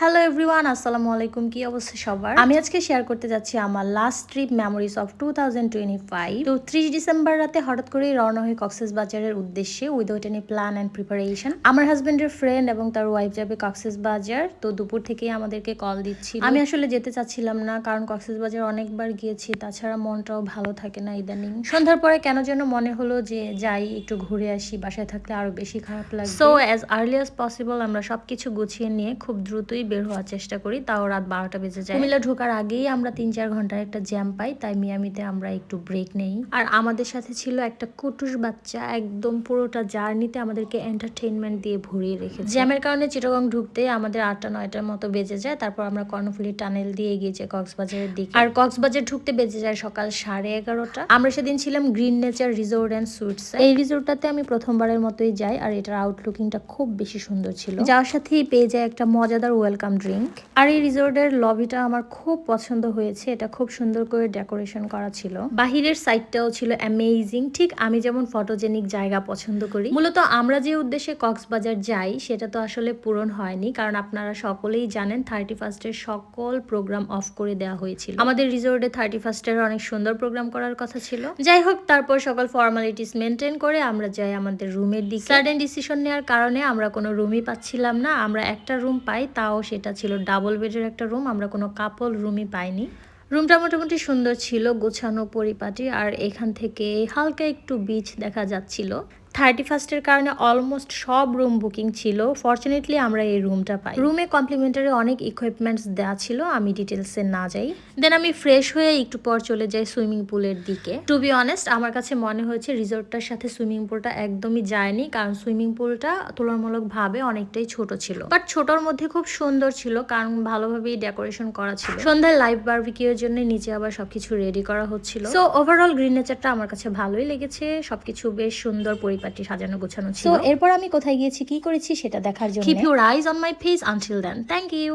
Hello everyone, আসসালামু আলাইকুম। কি অবস্থা সবার? আমি আজকে শেয়ার করতে যাচ্ছি আমার লাস্ট ট্রিপ মেমোরিজ অফ 2025। তো 30 ডিসেম্বর রাতে হঠাৎ করেই রওনা হই কক্সবাজারের উদ্দেশ্যে without any plan and preparation. আমার হাজবেন্ডের ফ্রেন্ড এবং তার ওয়াইফ যাবে কক্সবাজার। তো দুপুর থেকেই আমাদেরকে কল দিচ্ছিল। আমি আসলে যেতে চাচ্ছিলাম না, কারণ কক্সবাজার অনেকবার গিয়েছি, তাছাড়া মনটাও ভালো থাকে না ইদানিং। সন্ধ্যার পরে কেন যেন মনে হলো যে যাই একটু ঘুরে আসি, বাসায় থাকলে আরো বেশি খারাপ লাগে। So as early as possible আমরা সবকিছু গুছিয়ে নিয়ে খুব দ্রুতই বের হওয়ার চেষ্টা করি। তাও রাত 12টা বেজে যায়। কুমিল্লা ঢোকার আগেই আমরা 3-4 ঘন্টার একটা জ্যাম পাই, তাই মিয়ামিতে আমরা একটু ব্রেক নেই। আর আমাদের সাথে ছিল একটা কুটুস বাচ্চা, একদম পুরোটা জার্নিতে আমাদেরকে এন্টারটেইনমেন্ট দিয়ে ভরিয়ে রেখেছে। জ্যামের কারণে চিটাগং ঢুকতে আমাদের 8টা-9টার মতো বেজে যায়। তারপর আমরা কর্ণফুলী টানেল দিয়ে এগিয়ে যাই কক্সবাজারের দিকে। আর কক্সবাজার ঢুকতে বেজে যায় সকাল 11:30। আমরা সেদিন ছিলাম green nature resort and sweets. এই রিসোর্টটাতে আমি প্রথমবারের মতোই যাই, আর এটার আউটলুকিংটা খুব বেশি সুন্দর ছিল। যাওয়ার সাথেই পেয়ে যায় একটা মজাদার ওয়েলকাম ড্রিঙ্ক। আর এই রিসোর্টের লবিটা আমার খুব পছন্দ হয়েছে, এটা খুব সুন্দর করে ডেকোরেশন করা ছিল। বাহিরের সাইডটাও ছিল অ্যামেজিং, ঠিক আমি যেমন ফটোজেনিক জায়গা পছন্দ করি। মূলত আমরা যে উদ্দেশ্যে কক্সবাজার যাই সেটা তো আসলে পূরণ হয়নি, কারণ আপনারা সকলেই জানেন 31স্টের সকল প্রোগ্রাম অফ করে দেওয়া হয়েছিল। আমাদের রিসোর্টে 31স্টের অনেক সুন্দর প্রোগ্রাম করার কথা ছিল। যাই হোক, তারপর সকল ফর্মালিটিস মেনটেন করে আমরা যাই আমাদের রুমের দিকে। সাডেন ডিসিশন নেওয়ার কারণে আমরা কোনো রুমই পাচ্ছিলাম না। আমরা একটা রুম পাই, তাও সেটা ছিল ডাবল বেডের একটা রুম। আমরা কোনো কাপল রুমই পাইনি। রুমটা মোটামুটি সুন্দর ছিল, গোছানো পরিপাটি, আর এখান থেকে হালকা একটু বিচ দেখা যাচ্ছিল। 31স্টের কারণে অলমোস্ট সব রুম বুকিং ছিল। ফরচুনেটলি আমরা এই রুমটা পাই। রুমে কমপ্লিমেন্টারি অনেক ইকুইপমেন্টস দেওয়া ছিল, আমি ডিটেলসে না যাই। দেন আমি ফ্রেশ হয়ে একটু পর চলে যাই সুইমিং পুলের দিকে। টু বি অনেস্ট, আমার কাছে মনে হয়েছে রিসোর্টটার সাথে সুইমিং পুলটা একদমই যায়নি, কারণ সুইমিং পুলটা তুলনামূলকভাবে অনেকটাই ছোট ছিল। বাট ছোটর মধ্যে খুব সুন্দর ছিল, কারণ ভালোভাবেই ডেকোরেশন করা ছিল। সন্ধ্যায় লাইভ বারবিকিউর জন্য নিচে আবার সবকিছু রেডি করা হচ্ছিল। সো ওভারঅল গ্রিন নেচারটা আমার কাছে ভালোই লেগেছে। সবকিছু বেশ সুন্দর পরিপাটি সাজানো গোছানো ছিল। এরপর আমি কোথায় গিয়েছি, কি করেছি সেটা দেখার জন্য keep your eyes on my page. Until then, thank you.